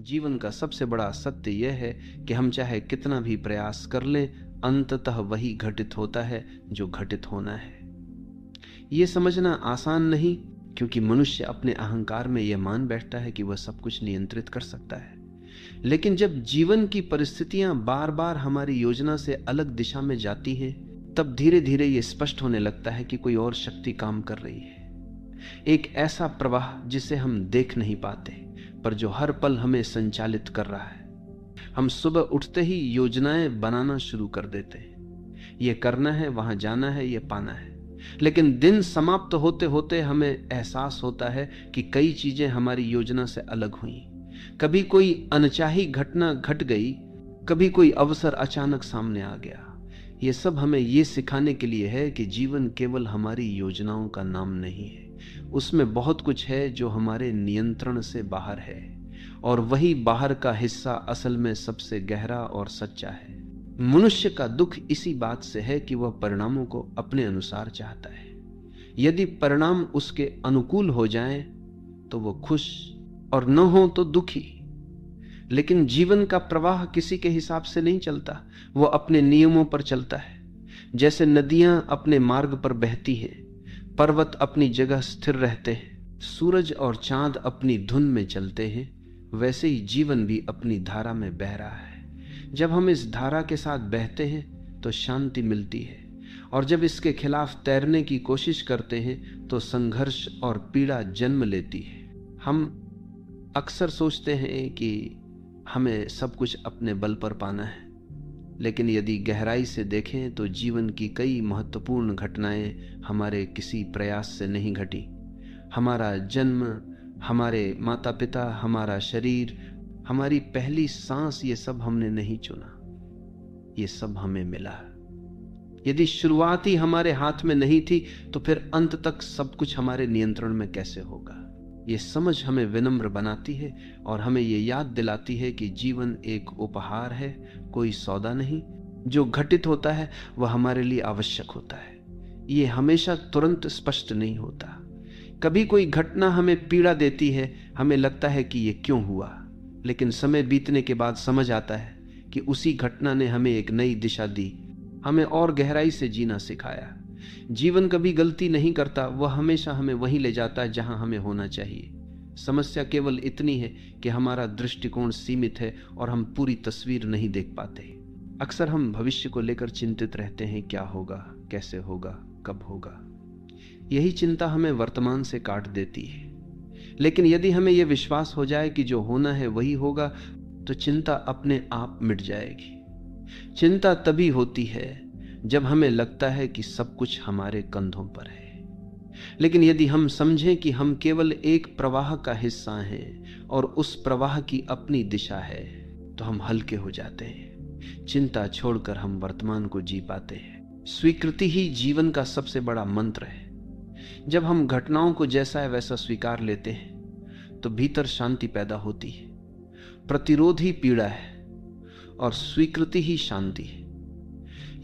जीवन का सबसे बड़ा सत्य यह है कि हम चाहे कितना भी प्रयास कर लें, अंततः वही घटित होता है जो घटित होना है। ये समझना आसान नहीं, क्योंकि मनुष्य अपने अहंकार में यह मान बैठता है कि वह सब कुछ नियंत्रित कर सकता है। लेकिन जब जीवन की परिस्थितियां बार बार हमारी योजना से अलग दिशा में जाती हैं, तब धीरे धीरे ये स्पष्ट होने लगता है कि कोई और शक्ति काम कर रही है। एक ऐसा प्रवाह जिसे हम देख नहीं पाते, पर जो हर पल हमें संचालित कर रहा है। हम सुबह उठते ही योजनाएं बनाना शुरू कर देते हैं, ये करना है, वहां जाना है, ये पाना है। लेकिन दिन समाप्त होते होते हमें एहसास होता है कि कई चीजें हमारी योजना से अलग हुई। कभी कोई अनचाही घटना घट गई, कभी कोई अवसर अचानक सामने आ गया। ये सब हमें ये सिखाने के लिए है कि जीवन केवल हमारी योजनाओं का नाम नहीं है, उसमें बहुत कुछ है जो हमारे नियंत्रण से बाहर है, और वही बाहर का हिस्सा असल में सबसे गहरा और सच्चा है। मनुष्य का दुख इसी बात से है कि वह परिणामों को अपने अनुसार चाहता है। यदि परिणाम उसके अनुकूल हो जाएं तो वह खुश, और न हो तो दुखी। लेकिन जीवन का प्रवाह किसी के हिसाब से नहीं चलता, वह अपने नियमों पर चलता है। जैसे नदियां अपने मार्ग पर बहती हैं, पर्वत अपनी जगह स्थिर रहते हैं, सूरज और चांद अपनी धुन में चलते हैं, वैसे ही जीवन भी अपनी धारा में बह रहा है। जब हम इस धारा के साथ बहते हैं तो शांति मिलती है, और जब इसके खिलाफ तैरने की कोशिश करते हैं तो संघर्ष और पीड़ा जन्म लेती है। हम अक्सर सोचते हैं कि हमें सब कुछ अपने बल पर पाना है, लेकिन यदि गहराई से देखें तो जीवन की कई महत्वपूर्ण घटनाएं हमारे किसी प्रयास से नहीं घटी। हमारा जन्म, हमारे माता पिता, हमारा शरीर, हमारी पहली सांस, ये सब हमने नहीं चुना, ये सब हमें मिला। यदि शुरुआत ही हमारे हाथ में नहीं थी तो फिर अंत तक सब कुछ हमारे नियंत्रण में कैसे होगा। ये समझ हमें विनम्र बनाती है और हमें ये याद दिलाती है कि जीवन एक उपहार है, कोई सौदा नहीं। जो घटित होता है वह हमारे लिए आवश्यक होता है, ये हमेशा तुरंत स्पष्ट नहीं होता। कभी कोई घटना हमें पीड़ा देती है, हमें लगता है कि ये क्यों हुआ, लेकिन समय बीतने के बाद समझ आता है कि उसी घटना ने हमें एक नई दिशा दी, हमें और गहराई से जीना सिखाया। जीवन कभी गलती नहीं करता, वह हमेशा हमें वहीं ले जाता है जहां हमें होना चाहिए। समस्या केवल इतनी है कि हमारा दृष्टिकोण सीमित है और हम पूरी तस्वीर नहीं देख पाते। अक्सर हम भविष्य को लेकर चिंतित रहते हैं, क्या होगा, कैसे होगा, कब होगा। यही चिंता हमें वर्तमान से काट देती है। लेकिन यदि हमें यह विश्वास हो जाए कि जो होना है वही होगा, तो चिंता अपने आप मिट जाएगी। चिंता तभी होती है जब हमें लगता है कि सब कुछ हमारे कंधों पर है। लेकिन यदि हम समझें कि हम केवल एक प्रवाह का हिस्सा हैं और उस प्रवाह की अपनी दिशा है, तो हम हल्के हो जाते हैं। चिंता छोड़कर हम वर्तमान को जी पाते हैं। स्वीकृति ही जीवन का सबसे बड़ा मंत्र है। जब हम घटनाओं को जैसा है वैसा स्वीकार लेते हैं तो भीतर शांति पैदा होती है। प्रतिरोध ही पीड़ा है और स्वीकृति ही शांति है।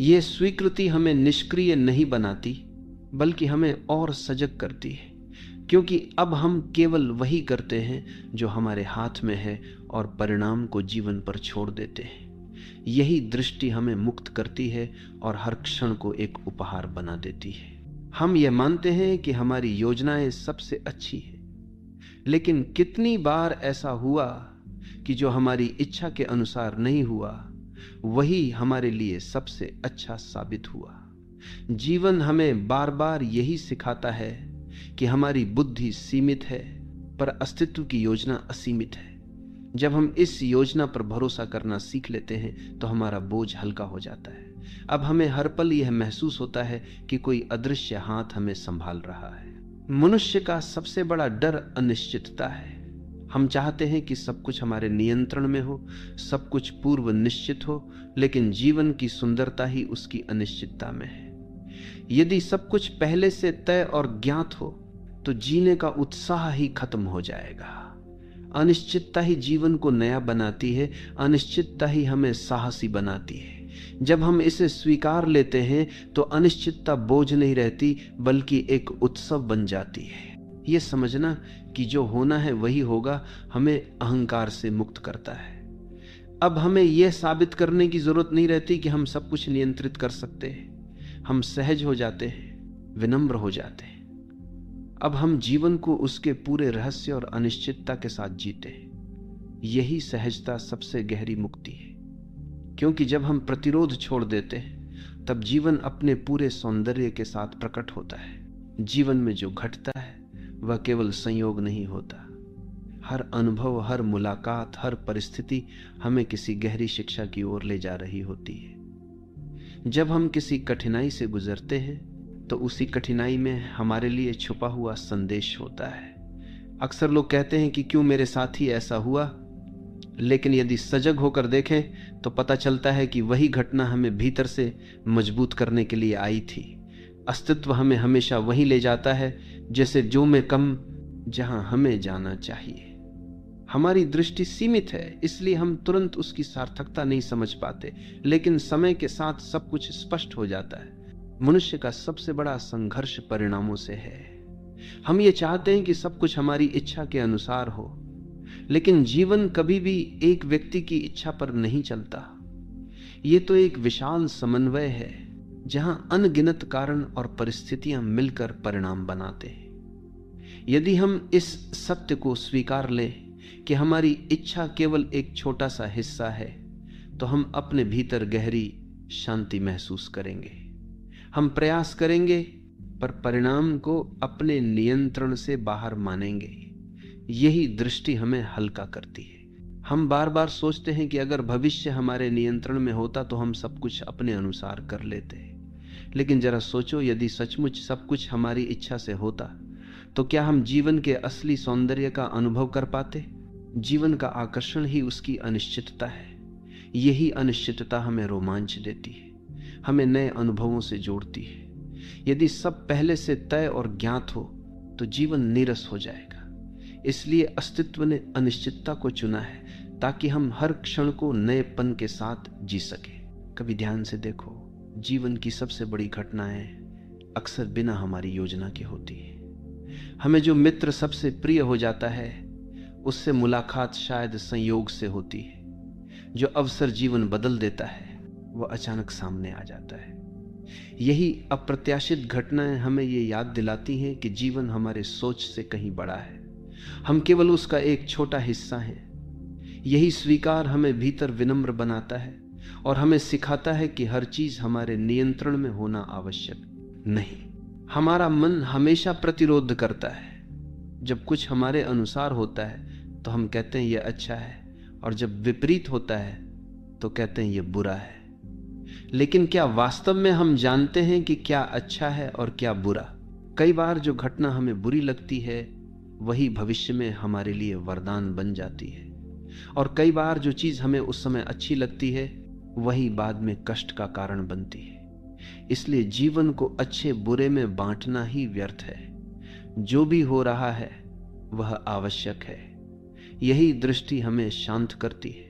यह स्वीकृति हमें निष्क्रिय नहीं बनाती, बल्कि हमें और सजग करती है, क्योंकि अब हम केवल वही करते हैं जो हमारे हाथ में है और परिणाम को जीवन पर छोड़ देते हैं। यही दृष्टि हमें मुक्त करती है और हर क्षण को एक उपहार बना देती है। हम ये मानते हैं कि हमारी योजनाएं सबसे अच्छी है, लेकिन कितनी बार ऐसा हुआ कि जो हमारी इच्छा के अनुसार नहीं हुआ वही हमारे लिए सबसे अच्छा साबित हुआ। जीवन हमें बार बार यही सिखाता है कि हमारी बुद्धि सीमित है, पर अस्तित्व की योजना असीमित है। जब हम इस योजना पर भरोसा करना सीख लेते हैं तो हमारा बोझ हल्का हो जाता है। अब हमें हर पल यह महसूस होता है कि कोई अदृश्य हाथ हमें संभाल रहा है। मनुष्य का सबसे बड़ा डर अनिश्चितता है। हम चाहते हैं कि सब कुछ हमारे नियंत्रण में हो, सब कुछ पूर्व निश्चित हो, लेकिन जीवन की सुंदरता ही उसकी अनिश्चितता में है। यदि सब कुछ पहले से तय और ज्ञात हो तो जीने का उत्साह ही खत्म हो जाएगा। अनिश्चितता ही जीवन को नया बनाती है, अनिश्चितता ही हमें साहसी बनाती है। जब हम इसे स्वीकार लेते हैं तो अनिश्चितता बोझ नहीं रहती, बल्कि एक उत्सव बन जाती है। ये समझना कि जो होना है वही होगा हमें अहंकार से मुक्त करता है। अब हमें यह साबित करने की जरूरत नहीं रहती कि हम सब कुछ नियंत्रित कर सकते हैं। हम सहज हो जाते हैं, विनम्र हो जाते हैं। अब हम जीवन को उसके पूरे रहस्य और अनिश्चितता के साथ जीते हैं। यही सहजता सबसे गहरी मुक्ति है, क्योंकि जब हम प्रतिरोध छोड़ देते हैं तब जीवन अपने पूरे सौंदर्य के साथ प्रकट होता है। जीवन में जो घटता है वह केवल संयोग नहीं होता। हर अनुभव, हर मुलाकात, हर परिस्थिति हमें किसी गहरी शिक्षा की ओर ले जा रही होती है। जब हम किसी कठिनाई से गुजरते हैं तो उसी कठिनाई में हमारे लिए छुपा हुआ संदेश होता है। अक्सर लोग कहते हैं कि क्यों मेरे साथ ही ऐसा हुआ, लेकिन यदि सजग होकर देखें तो पता चलता है कि वही घटना हमें भीतर से मजबूत करने के लिए आई थी। अस्तित्व हमें हमेशा वहीं ले जाता है जैसे जो में कम, जहां हमें जाना चाहिए। हमारी दृष्टि सीमित है, इसलिए हम तुरंत उसकी सार्थकता नहीं समझ पाते, लेकिन समय के साथ सब कुछ स्पष्ट हो जाता है। मनुष्य का सबसे बड़ा संघर्ष परिणामों से है। हम ये चाहते हैं कि सब कुछ हमारी इच्छा के अनुसार हो, लेकिन जीवन कभी भी एक व्यक्ति की इच्छा पर नहीं चलता। ये तो एक विशाल समन्वय है जहां अनगिनत कारण और परिस्थितियां मिलकर परिणाम बनाते हैं। यदि हम इस सत्य को स्वीकार लें कि हमारी इच्छा केवल एक छोटा सा हिस्सा है, तो हम अपने भीतर गहरी शांति महसूस करेंगे। हम प्रयास करेंगे पर परिणाम को अपने नियंत्रण से बाहर मानेंगे। यही दृष्टि हमें हल्का करती है। हम बार बार सोचते हैं कि अगर भविष्य हमारे नियंत्रण में होता तो हम सब कुछ अपने अनुसार कर लेते, लेकिन जरा सोचो, यदि सचमुच सब कुछ हमारी इच्छा से होता तो क्या हम जीवन के असली सौंदर्य का अनुभव कर पाते? जीवन का आकर्षण ही उसकी अनिश्चितता है। यही अनिश्चितता हमें रोमांच देती है, हमें नए अनुभवों से जोड़ती है। यदि सब पहले से तय और ज्ञात हो तो जीवन नीरस हो जाएगा। इसलिए अस्तित्व ने अनिश्चितता को चुना है ताकि हम हर क्षण को नएपन के साथ जी सके। कभी ध्यान से देखो, जीवन की सबसे बड़ी घटनाएं अक्सर बिना हमारी योजना के होती है। हमें जो मित्र सबसे प्रिय हो जाता है उससे मुलाकात शायद संयोग से होती है। जो अवसर जीवन बदल देता है वह अचानक सामने आ जाता है। यही अप्रत्याशित घटनाएं हमें ये याद दिलाती हैं कि जीवन हमारे सोच से कहीं बड़ा है, हम केवल उसका एक छोटा हिस्सा हैं। यही स्वीकार हमें भीतर विनम्र बनाता है और हमें सिखाता है कि हर चीज हमारे नियंत्रण में होना आवश्यक नहीं। हमारा मन हमेशा प्रतिरोध करता है। जब कुछ हमारे अनुसार होता है तो हम कहते हैं यह अच्छा है, और जब विपरीत होता है तो कहते हैं यह बुरा है। लेकिन क्या वास्तव में हम जानते हैं कि क्या अच्छा है और क्या बुरा? कई बार जो घटना हमें बुरी लगती है वही भविष्य में हमारे लिए वरदान बन जाती है, और कई बार जो चीज हमें उस समय अच्छी लगती है वही बाद में कष्ट का कारण बनती है। इसलिए जीवन को अच्छे बुरे में बांटना ही व्यर्थ है। जो भी हो रहा है वह आवश्यक है। यही दृष्टि हमें शांत करती है।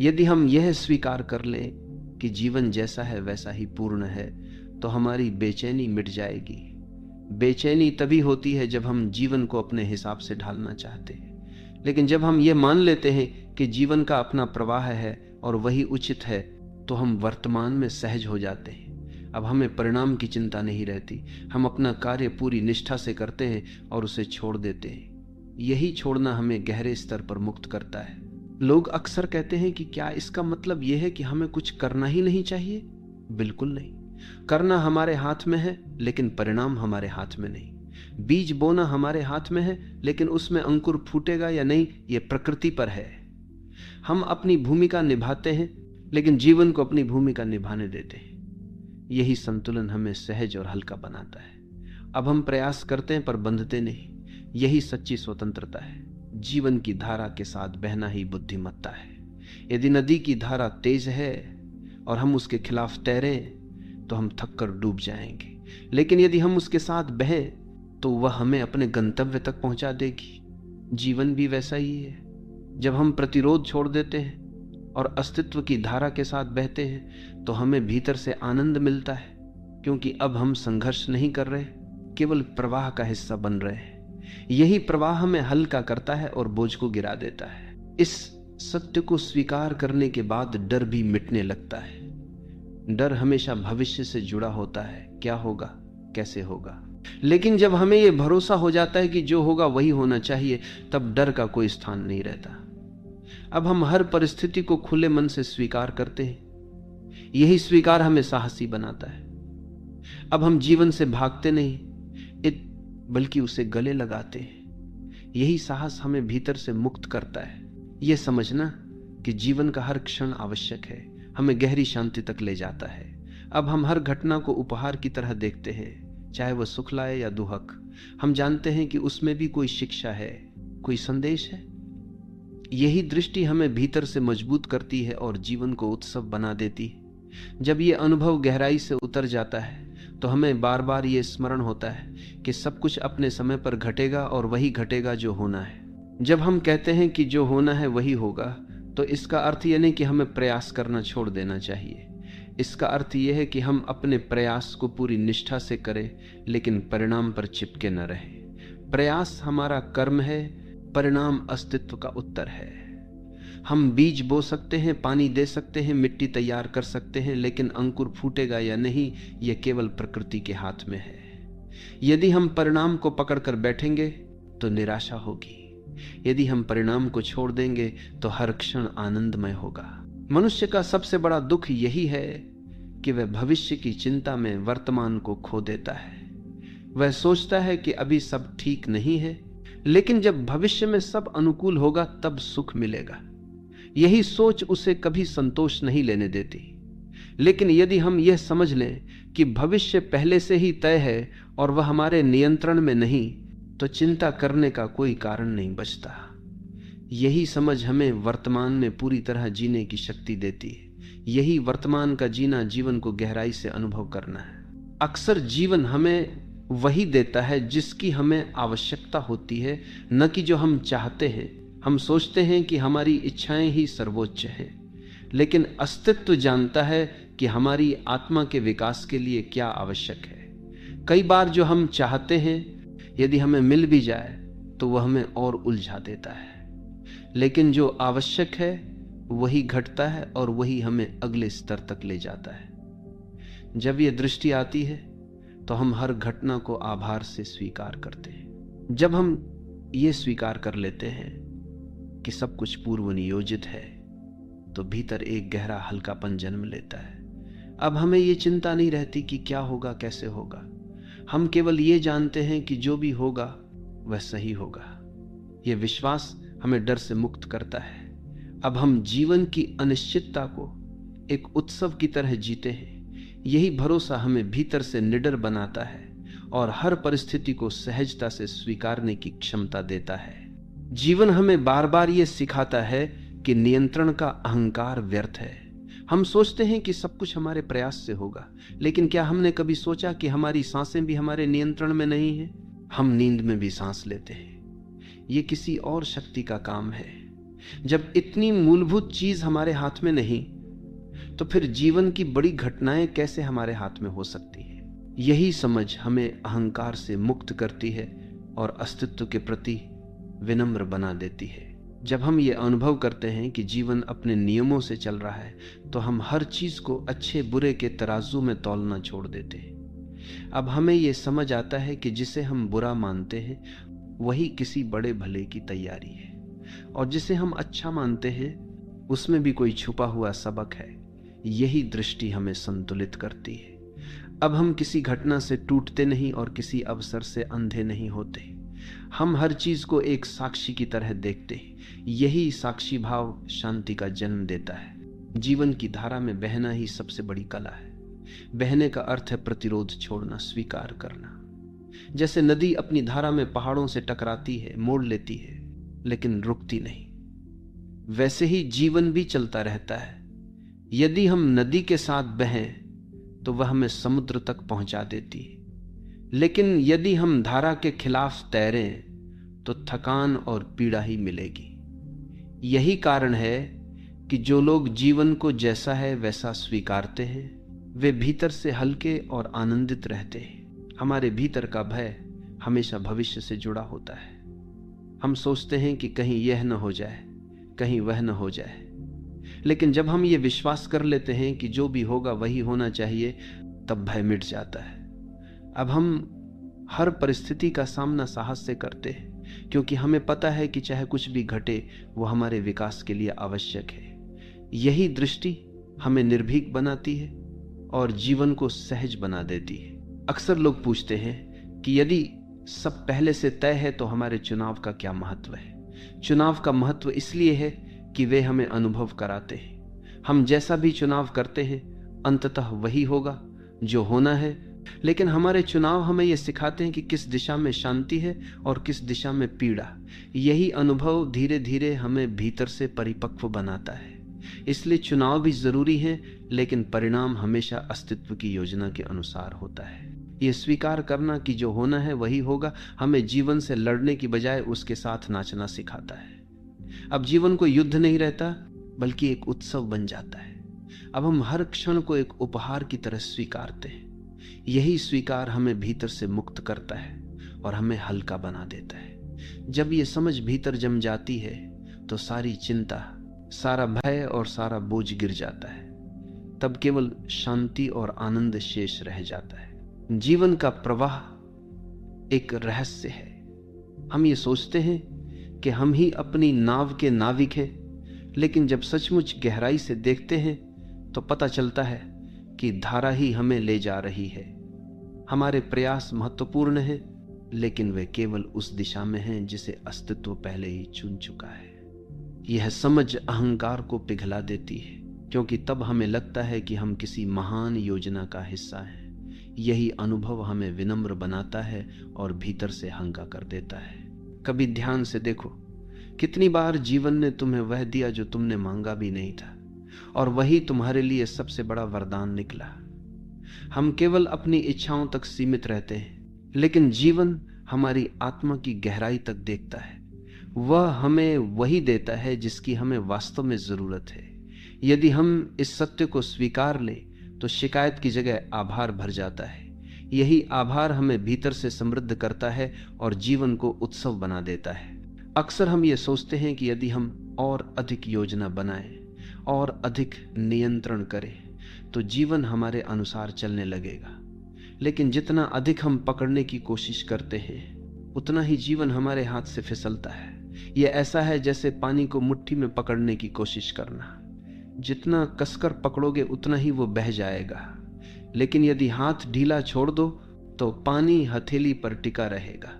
यदि हम यह स्वीकार कर लें कि जीवन जैसा है वैसा ही पूर्ण है तो हमारी बेचैनी मिट जाएगी। बेचैनी तभी होती है जब हम जीवन को अपने हिसाब से ढालना चाहते हैं, लेकिन जब हम ये मान लेते हैं कि जीवन का अपना प्रवाह है और वही उचित है तो हम वर्तमान में सहज हो जाते हैं। अब हमें परिणाम की चिंता नहीं रहती। हम अपना कार्य पूरी निष्ठा से करते हैं और उसे छोड़ देते हैं। यही छोड़ना हमें गहरे स्तर पर मुक्त करता है। लोग अक्सर कहते हैं कि क्या इसका मतलब यह है कि हमें कुछ करना ही नहीं चाहिए? बिल्कुल नहीं। करना हमारे हाथ में है लेकिन परिणाम हमारे हाथ में नहीं। बीज बोना हमारे हाथ में है लेकिन उसमें अंकुर फूटेगा या नहीं ये प्रकृति पर है। हम अपनी भूमिका निभाते हैं लेकिन जीवन को अपनी भूमिका निभाने देते हैं। यही संतुलन हमें सहज और हल्का बनाता है। अब हम प्रयास करते हैं पर बंधते नहीं। यही सच्ची स्वतंत्रता है। जीवन की धारा के साथ बहना ही बुद्धिमत्ता है। यदि नदी की धारा तेज है और हम उसके खिलाफ तैरें तो हम थक कर डूब जाएंगे, लेकिन यदि हम उसके साथ बहें तो वह हमें अपने गंतव्य तक पहुंचा देगी। जीवन भी वैसा ही है। जब हम प्रतिरोध छोड़ देते हैं और अस्तित्व की धारा के साथ बहते हैं तो हमें भीतर से आनंद मिलता है, क्योंकि अब हम संघर्ष नहीं कर रहे, केवल प्रवाह का हिस्सा बन रहे हैं। यही प्रवाह हमें हल्का करता है और बोझ को गिरा देता है। इस सत्य को स्वीकार करने के बाद डर भी मिटने लगता है। डर हमेशा भविष्य से जुड़ा होता है, क्या होगा, कैसे होगा। लेकिन जब हमें यह भरोसा हो जाता है कि जो होगा वही होना चाहिए, तब डर का कोई स्थान नहीं रहता। अब हम हर परिस्थिति को खुले मन से स्वीकार करते हैं। यही स्वीकार हमें साहसी बनाता है। अब हम जीवन से भागते नहीं, बल्कि उसे गले लगाते हैं। यही साहस हमें भीतर से मुक्त करता है। यह समझना कि जीवन का हर क्षण आवश्यक है, हमें गहरी शांति तक ले जाता है। अब हम हर घटना को उपहार की तरह देखते हैं, चाहे वह सुख लाए या दुहक। हम जानते हैं कि उसमें भी कोई शिक्षा है, कोई संदेश है। यही दृष्टि हमें भीतर से मजबूत करती है और जीवन को उत्सव बना देती है। जब यह अनुभव गहराई से उतर जाता है तो हमें बार बार ये स्मरण होता है कि सब कुछ अपने समय पर घटेगा और वही घटेगा जो होना है। जब हम कहते हैं कि जो होना है वही होगा, तो इसका अर्थ यह नहीं कि हमें प्रयास करना छोड़ देना चाहिए। इसका अर्थ यह है कि हम अपने प्रयास को पूरी निष्ठा से करें, लेकिन परिणाम पर चिपके न रहें। प्रयास हमारा कर्म है, परिणाम अस्तित्व का उत्तर है। हम बीज बो सकते हैं, पानी दे सकते हैं, मिट्टी तैयार कर सकते हैं, लेकिन अंकुर फूटेगा या नहीं, यह केवल प्रकृति के हाथ में है। यदि हम परिणाम को पकड़कर बैठेंगे तो निराशा होगी। यदि हम परिणाम को छोड़ देंगे तो हर क्षण आनंदमय होगा। मनुष्य का सबसे बड़ा दुख यही है कि वह भविष्य की चिंता में वर्तमान को खो देता है। वह सोचता है कि अभी सब ठीक नहीं है, लेकिन जब भविष्य में सब अनुकूल होगा तब सुख मिलेगा। यही सोच उसे कभी संतोष नहीं लेने देती। लेकिन यदि हम यह समझ लें कि भविष्य पहले से ही तय है और वह हमारे नियंत्रण में नहीं, तो चिंता करने का कोई कारण नहीं बचता। यही समझ हमें वर्तमान में पूरी तरह जीने की शक्ति देती है। यही वर्तमान का जीना जीवन को गहराई से अनुभव करना है। अक्सर जीवन हमें वही देता है जिसकी हमें आवश्यकता होती है, न कि जो हम चाहते हैं। हम सोचते हैं कि हमारी इच्छाएं ही सर्वोच्च हैं, लेकिन अस्तित्व जानता है कि हमारी आत्मा के विकास के लिए क्या आवश्यक है। कई बार जो हम चाहते हैं यदि हमें मिल भी जाए तो वह हमें और उलझा देता है, लेकिन जो आवश्यक है वही घटता है और वही हमें अगले स्तर तक ले जाता है। जब यह दृष्टि आती है तो हम हर घटना को आभार से स्वीकार करते हैं। जब हम ये स्वीकार कर लेते हैं कि सब कुछ पूर्व नियोजित है, तो भीतर एक गहरा हल्कापन जन्म लेता है। अब हमें ये चिंता नहीं रहती कि क्या होगा, कैसे होगा। हम केवल ये जानते हैं कि जो भी होगा वह सही होगा। यह विश्वास हमें डर से मुक्त करता है। अब हम जीवन की अनिश्चितता को एक उत्सव की तरह जीते हैं। यही भरोसा हमें भीतर से निडर बनाता है और हर परिस्थिति को सहजता से स्वीकारने की क्षमता देता है। जीवन हमें बार बार ये सिखाता है कि नियंत्रण का अहंकार व्यर्थ है। हम सोचते हैं कि सब कुछ हमारे प्रयास से होगा, लेकिन क्या हमने कभी सोचा कि हमारी सांसें भी हमारे नियंत्रण में नहीं है? हम नींद में भी सांस लेते हैं, ये किसी और शक्ति का काम है। जब इतनी मूलभूत चीज हमारे हाथ में नहीं, तो फिर जीवन की बड़ी घटनाएं कैसे हमारे हाथ में हो सकती है? यही समझ हमें अहंकार से मुक्त करती है और अस्तित्व के प्रति विनम्र बना देती है। जब हम ये अनुभव करते हैं कि जीवन अपने नियमों से चल रहा है, तो हम हर चीज को अच्छे बुरे के तराजू में तौलना छोड़ देते हैं। अब हमें ये समझ आता है कि जिसे हम बुरा मानते हैं वही किसी बड़े भले की तैयारी है, और जिसे हम अच्छा मानते हैं उसमें भी कोई छुपा हुआ सबक है। यही दृष्टि हमें संतुलित करती है। अब हम किसी घटना से टूटते नहीं और किसी अवसर से अंधे नहीं होते। हम हर चीज को एक साक्षी की तरह देखते हैं। यही साक्षी भाव शांति का जन्म देता है। जीवन की धारा में बहना ही सबसे बड़ी कला है। बहने का अर्थ है प्रतिरोध छोड़ना, स्वीकार करना। जैसे नदी अपनी धारा में पहाड़ों से टकराती है, मोड़ लेती है, लेकिन रुकती नहीं, वैसे ही जीवन भी चलता रहता है। यदि हम नदी के साथ बहें तो वह हमें समुद्र तक पहुंचा देती है, लेकिन यदि हम धारा के खिलाफ तैरें तो थकान और पीड़ा ही मिलेगी। यही कारण है कि जो लोग जीवन को जैसा है वैसा स्वीकारते हैं, वे भीतर से हल्के और आनंदित रहते हैं। हमारे भीतर का भय हमेशा भविष्य से जुड़ा होता है। हम सोचते हैं कि कहीं यह न हो जाए, कहीं वह न हो जाए, लेकिन जब हम ये विश्वास कर लेते हैं कि जो भी होगा वही होना चाहिए, तब भय मिट जाता है। अब हम हर परिस्थिति का सामना साहस से करते हैं, क्योंकि हमें पता है कि चाहे कुछ भी घटे वो हमारे विकास के लिए आवश्यक है। यही दृष्टि हमें निर्भीक बनाती है और जीवन को सहज बना देती है। अक्सर लोग पूछते हैं कि यदि सब पहले से तय है तो हमारे चुनाव का क्या महत्व है। चुनाव का महत्व इसलिए है कि वे हमें अनुभव कराते हैं। हम जैसा भी चुनाव करते हैं अंततः वही होगा जो होना है, लेकिन हमारे चुनाव हमें यह सिखाते हैं कि किस दिशा में शांति है और किस दिशा में पीड़ा। यही अनुभव धीरे धीरे हमें भीतर से परिपक्व बनाता है। इसलिए चुनाव भी जरूरी है, लेकिन परिणाम हमेशा अस्तित्व की योजना के अनुसार होता है। ये स्वीकार करना कि जो होना है वही होगा हमें जीवन से लड़ने की बजाय उसके साथ नाचना सिखाता है। अब जीवन को युद्ध नहीं रहता, बल्कि एक उत्सव बन जाता है। अब हम हर क्षण को एक उपहार की तरह स्वीकारते हैं। यही स्वीकार हमें भीतर से मुक्त करता है और हमें हल्का बना देता है। जब ये समझ भीतर जम जाती है तो सारी चिंता, सारा भय और सारा बोझ गिर जाता है। तब केवल शांति और आनंद शेष रह जाता है। जीवन का प्रवाह एक रहस्य है। हम ये सोचते हैं कि हम ही अपनी नाव के नाविक हैं, लेकिन जब सचमुच गहराई से देखते हैं तो पता चलता है कि धारा ही हमें ले जा रही है। हमारे प्रयास महत्वपूर्ण हैं, लेकिन वे केवल उस दिशा में हैं जिसे अस्तित्व पहले ही चुन चुका है। यह समझ अहंकार को पिघला देती है, क्योंकि तब हमें लगता है कि हम किसी महान योजना का हिस्सा हैं। यही अनुभव हमें विनम्र बनाता है और भीतर से हल्का कर देता है। कभी ध्यान से देखो, कितनी बार जीवन ने तुम्हें वह दिया जो तुमने मांगा भी नहीं था, और वही तुम्हारे लिए सबसे बड़ा वरदान निकला। हम केवल अपनी इच्छाओं तक सीमित रहते हैं, लेकिन जीवन हमारी आत्मा की गहराई तक देखता है। वह हमें वही देता है जिसकी हमें वास्तव में जरूरत है। यदि हम इस सत्य को स्वीकार लें तो शिकायत की जगह आभार भर जाता है। यही आभार हमें भीतर से समृद्ध करता है और जीवन को उत्सव बना देता है। अक्सर हम ये सोचते हैं कि यदि हम और अधिक योजना बनाएं और अधिक नियंत्रण करें तो जीवन हमारे अनुसार चलने लगेगा, लेकिन जितना अधिक हम पकड़ने की कोशिश करते हैं उतना ही जीवन हमारे हाथ से फिसलता है। यह ऐसा है जैसे पानी को मुट्ठी में पकड़ने की कोशिश करना। जितना कसकर पकड़ोगे उतना ही वो बह जाएगा, लेकिन यदि हाथ ढीला छोड़ दो तो पानी हथेली पर टिका रहेगा।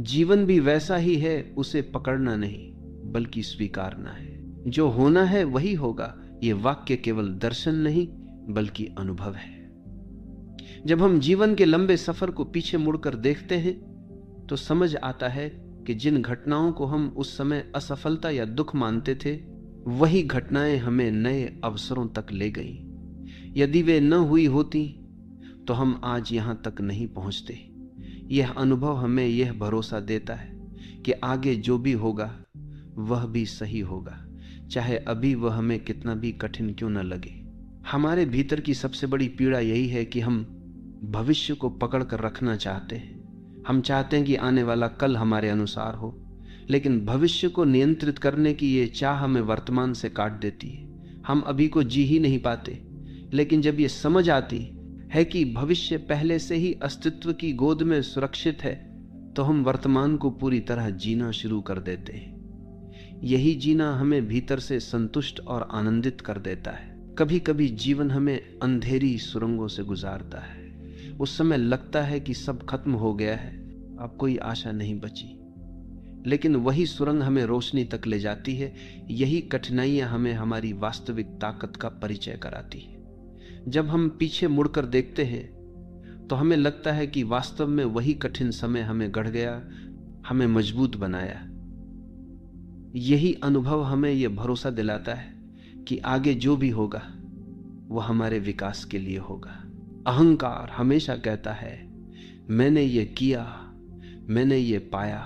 जीवन भी वैसा ही है, उसे पकड़ना नहीं बल्कि स्वीकारना है। जो होना है वही होगा। ये वाक्य केवल दर्शन नहीं बल्कि अनुभव है। जब हम जीवन के लंबे सफर को पीछे मुड़कर देखते हैं तो समझ आता है कि जिन घटनाओं को हम उस समय असफलता या दुख मानते थे, वही घटनाएं हमें नए अवसरों तक ले गईं। यदि वे न हुई होती तो हम आज यहां तक नहीं पहुंचते। यह अनुभव हमें यह भरोसा देता है कि आगे जो भी होगा वह भी सही होगा, चाहे अभी वह हमें कितना भी कठिन क्यों न लगे। हमारे भीतर की सबसे बड़ी पीड़ा यही है कि हम भविष्य को पकड़ कर रखना चाहते हैं। हम चाहते हैं कि आने वाला कल हमारे अनुसार हो, लेकिन भविष्य को नियंत्रित करने की ये चाह हमें वर्तमान से काट देती है। हम अभी को जी ही नहीं पाते, लेकिन जब ये समझ आती है कि भविष्य पहले से ही अस्तित्व की गोद में सुरक्षित है तो हम वर्तमान को पूरी तरह जीना शुरू कर देते हैं। यही जीना हमें भीतर से संतुष्ट और आनंदित कर देता है। कभी कभी जीवन हमें अंधेरी सुरंगों से गुजारता है। उस समय लगता है कि सब खत्म हो गया है, अब कोई आशा नहीं बची, लेकिन वही सुरंग हमें रोशनी तक ले जाती है। यही कठिनाइयां हमें हमारी वास्तविक ताकत का परिचय कराती है। जब हम पीछे मुड़कर देखते हैं तो हमें लगता है कि वास्तव में वही कठिन समय हमें गढ़ गया, हमें मजबूत बनाया। यही अनुभव हमें यह भरोसा दिलाता है कि आगे जो भी होगा वह हमारे विकास के लिए होगा। अहंकार हमेशा कहता है मैंने ये किया, मैंने ये पाया,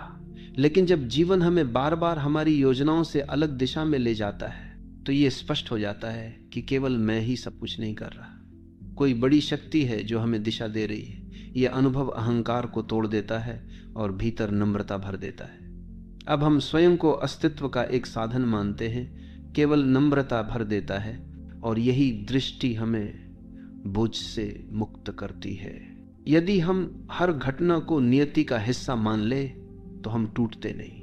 लेकिन जब जीवन हमें बार बार हमारी योजनाओं से अलग दिशा में ले जाता है तो ये स्पष्ट हो जाता है कि केवल मैं ही सब कुछ नहीं कर रहा। कोई बड़ी शक्ति है जो हमें दिशा दे रही है। यह अनुभव अहंकार को तोड़ देता है और भीतर नम्रता भर देता है। अब हम स्वयं को अस्तित्व का एक साधन मानते हैं, केवल नम्रता भर देता है, और यही दृष्टि हमें बोझ से मुक्त करती है। यदि हम हर घटना को नियति का हिस्सा मान ले तो हम टूटते नहीं।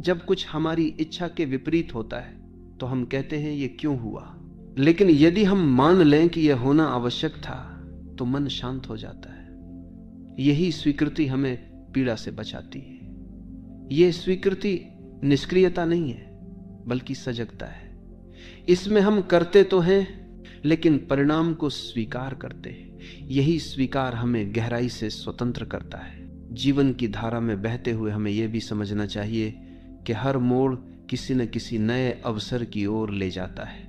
जब कुछ हमारी इच्छा के विपरीत होता है तो हम कहते हैं ये क्यों हुआ, लेकिन यदि हम मान लें कि यह होना आवश्यक था तो मन शांत हो जाता है। यही स्वीकृति हमें पीड़ा से बचाती है। यह स्वीकृति निष्क्रियता नहीं है बल्कि सजगता है। इसमें हम करते तो हैं लेकिन परिणाम को स्वीकार करते हैं। यही स्वीकार हमें गहराई से स्वतंत्र करता है। जीवन की धारा में बहते हुए हमें यह भी समझना चाहिए कि हर मोड़ किसी न किसी नए अवसर की ओर ले जाता है।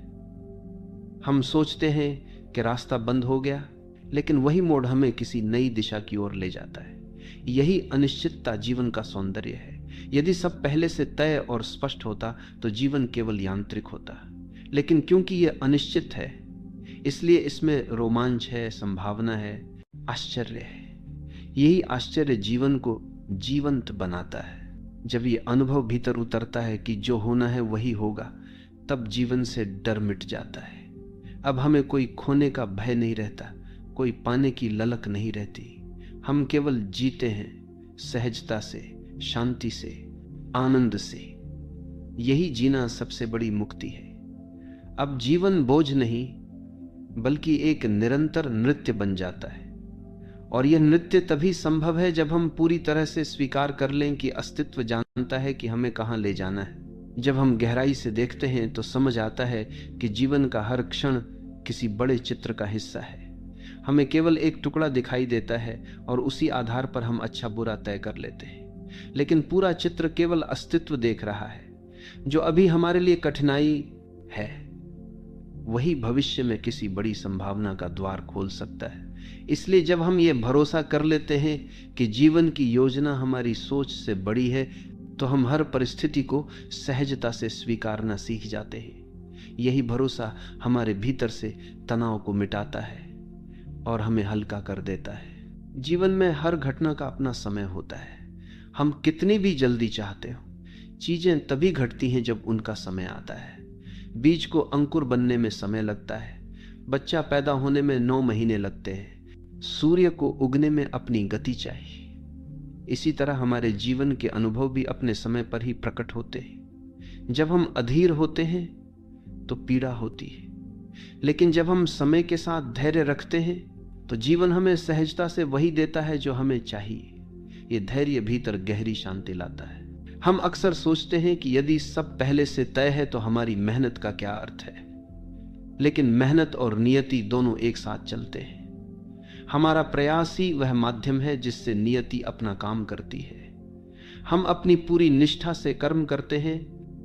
हम सोचते हैं कि रास्ता बंद हो गया, लेकिन वही मोड़ हमें किसी नई दिशा की ओर ले जाता है। यही अनिश्चितता जीवन का सौंदर्य है। यदि सब पहले से तय और स्पष्ट होता तो जीवन केवल यांत्रिक होता, लेकिन क्योंकि यह अनिश्चित है इसलिए इसमें रोमांच है, संभावना है, आश्चर्य है। यही आश्चर्य जीवन को जीवंत बनाता है। जब ये अनुभव भीतर उतरता है कि जो होना है वही होगा, तब जीवन से डर मिट जाता है। अब हमें कोई खोने का भय नहीं रहता, कोई पाने की ललक नहीं रहती। हम केवल जीते हैं सहजता से, शांति से, आनंद से। यही जीना सबसे बड़ी मुक्ति है। अब जीवन बोझ नहीं बल्कि एक निरंतर नृत्य बन जाता है, और यह नृत्य तभी संभव है जब हम पूरी तरह से स्वीकार कर लें कि अस्तित्व जानता है कि हमें कहां ले जाना है। जब हम गहराई से देखते हैं तो समझ आता है कि जीवन का हर क्षण किसी बड़े चित्र का हिस्सा है। हमें केवल एक टुकड़ा दिखाई देता है और उसी आधार पर हम अच्छा बुरा तय कर लेते हैं, लेकिन पूरा चित्र केवल अस्तित्व देख रहा है। जो अभी हमारे लिए कठिनाई है वही भविष्य में किसी बड़ी संभावना का द्वार खोल सकता है। इसलिए जब हम ये भरोसा कर लेते हैं कि जीवन की योजना हमारी सोच से बड़ी है, तो हम हर परिस्थिति को सहजता से स्वीकारना सीख जाते हैं। यही भरोसा हमारे भीतर से तनाव को मिटाता है और हमें हल्का कर देता है। जीवन में हर घटना का अपना समय होता है। हम कितनी भी जल्दी चाहते हो, चीजें तभी घटती हैं जब उनका समय आता है। बीज को अंकुर बनने में समय लगता है, बच्चा पैदा होने में 9 महीने लगते हैं, सूर्य को उगने में अपनी गति चाहिए। इसी तरह हमारे जीवन के अनुभव भी अपने समय पर ही प्रकट होते हैं। जब हम अधीर होते हैं तो पीड़ा होती है, लेकिन जब हम समय के साथ धैर्य रखते हैं तो जीवन हमें सहजता से वही देता है जो हमें चाहिए। ये धैर्य भीतर गहरी शांति लाता है। हम अक्सर सोचते हैं कि यदि सब पहले से तय है तो हमारी मेहनत का क्या अर्थ है, लेकिन मेहनत और नियति दोनों एक साथ चलते हैं। हमारा प्रयास ही वह माध्यम है जिससे नियति अपना काम करती है। हम अपनी पूरी निष्ठा से कर्म करते हैं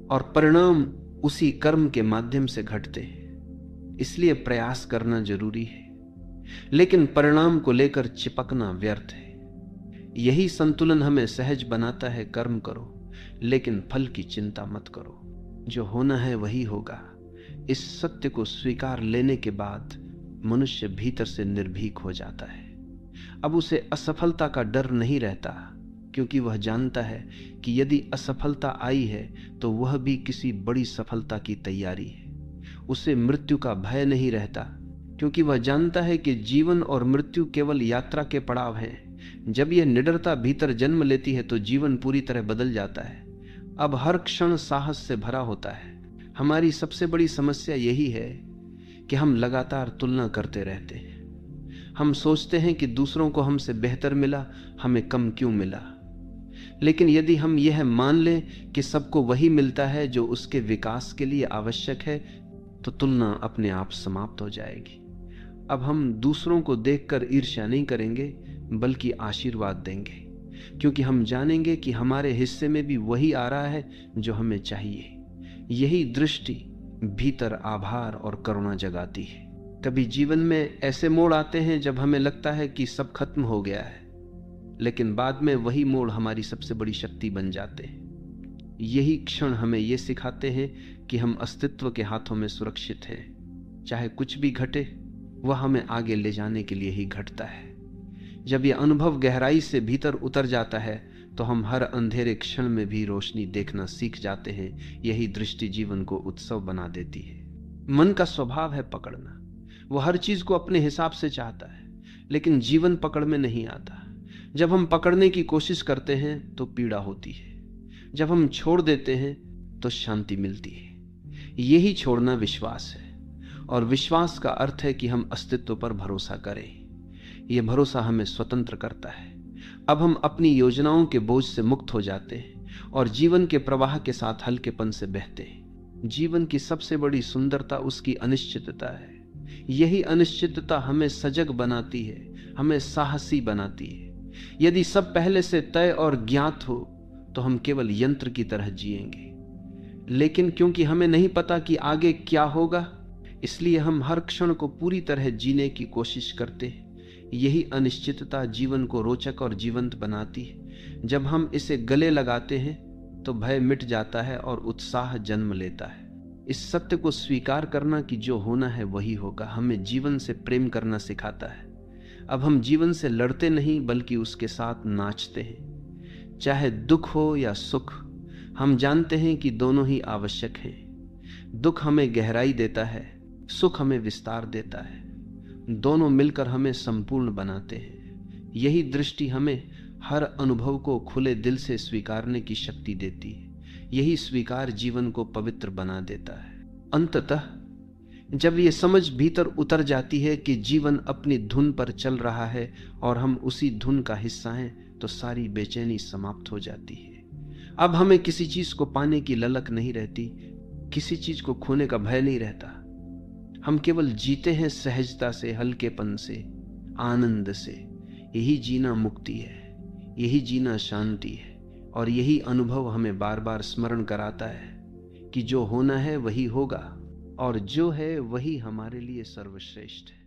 और परिणाम उसी कर्म के माध्यम से घटते हैं। इसलिए प्रयास करना जरूरी है, लेकिन परिणाम को लेकर चिपकना व्यर्थ है। यही संतुलन हमें सहज बनाता है। कर्म करो लेकिन फल की चिंता मत करो, जो होना है वही होगा। इस सत्य को स्वीकार लेने के बाद मनुष्य भीतर से निर्भीक हो जाता है। अब उसे असफलता का डर नहीं रहता, क्योंकि वह जानता है कि यदि असफलता आई है तो वह भी किसी बड़ी सफलता की तैयारी है। उसे मृत्यु का भय नहीं रहता, क्योंकि वह जानता है कि जीवन और मृत्यु केवल यात्रा के पड़ाव हैं। जब यह निडरता भीतर जन्म लेती है तो जीवन पूरी तरह बदल जाता है। अब हर क्षण साहस से भरा होता है। हमारी सबसे बड़ी समस्या यही है कि हम लगातार तुलना करते रहते हैं। हम सोचते हैं कि दूसरों को हमसे बेहतर मिला, हमें कम क्यों मिला। लेकिन यदि हम यह मान लें कि सबको वही मिलता है जो उसके विकास के लिए आवश्यक है, तो तुलना अपने आप समाप्त हो जाएगी। अब हम दूसरों को देखकर ईर्ष्या नहीं करेंगे बल्कि आशीर्वाद देंगे, क्योंकि हम जानेंगे कि हमारे हिस्से में भी वही आ रहा है जो हमें चाहिए। यही दृष्टि भीतर आभार और करुणा जगाती है। कभी जीवन में ऐसे मोड़ आते हैं जब हमें लगता है कि सब खत्म हो गया है, लेकिन बाद में वही मोड़ हमारी सबसे बड़ी शक्ति बन जाते हैं। यही क्षण हमें ये सिखाते हैं कि हम अस्तित्व के हाथों में सुरक्षित हैं। चाहे कुछ भी घटे, वह हमें आगे ले जाने के लिए ही घटता है। जब यह अनुभव गहराई से भीतर उतर जाता है तो हम हर अंधेरे क्षण में भी रोशनी देखना सीख जाते हैं। यही दृष्टि जीवन को उत्सव बना देती है। मन का स्वभाव है पकड़ना। वो हर चीज को अपने हिसाब से चाहता है, लेकिन जीवन पकड़ में नहीं आता। जब हम पकड़ने की कोशिश करते हैं तो पीड़ा होती है, जब हम छोड़ देते हैं तो शांति मिलती है। यही छोड़ना विश्वास है, और विश्वास का अर्थ है कि हम अस्तित्व पर भरोसा करें। यह भरोसा हमें स्वतंत्र करता है। अब हम अपनी योजनाओं के बोझ से मुक्त हो जाते हैं और जीवन के प्रवाह के साथ हल्केपन से बहते हैं। जीवन की सबसे बड़ी सुंदरता उसकी अनिश्चितता है। यही अनिश्चितता हमें सजग बनाती है, हमें साहसी बनाती है। यदि सब पहले से तय और ज्ञात हो तो हम केवल यंत्र की तरह जिएंगे, लेकिन क्योंकि हमें नहीं पता कि आगे क्या होगा, इसलिए हम हर क्षण को पूरी तरह जीने की कोशिश करते हैं। यही अनिश्चितता जीवन को रोचक और जीवंत बनाती है। जब हम इसे गले लगाते हैं तो भय मिट जाता है और उत्साह जन्म लेता है। इस सत्य को स्वीकार करना कि जो होना है वही होगा, हमें जीवन से प्रेम करना सिखाता है। अब हम जीवन से लड़ते नहीं बल्कि उसके साथ नाचते हैं। चाहे दुख हो या सुख, हम जानते हैं कि दोनों ही आवश्यक हैं। दुख हमें गहराई देता है, सुख हमें विस्तार देता है। दोनों मिलकर हमें संपूर्ण बनाते हैं। यही दृष्टि हमें हर अनुभव को खुले दिल से स्वीकारने की शक्ति देती है। यही स्वीकार जीवन को पवित्र बना देता है। अंततः जब ये समझ भीतर उतर जाती है कि जीवन अपनी धुन पर चल रहा है और हम उसी धुन का हिस्सा हैं, तो सारी बेचैनी समाप्त हो जाती है। अब हमें किसी चीज को पाने की ललक नहीं रहती, किसी चीज को खोने का भय नहीं रहता। हम केवल जीते हैं सहजता से, हल्केपन से, आनंद से। यही जीना मुक्ति है, यही जीना शांति है। और यही अनुभव हमें बार बार स्मरण कराता है कि जो होना है वही होगा, और जो है वही हमारे लिए सर्वश्रेष्ठ है।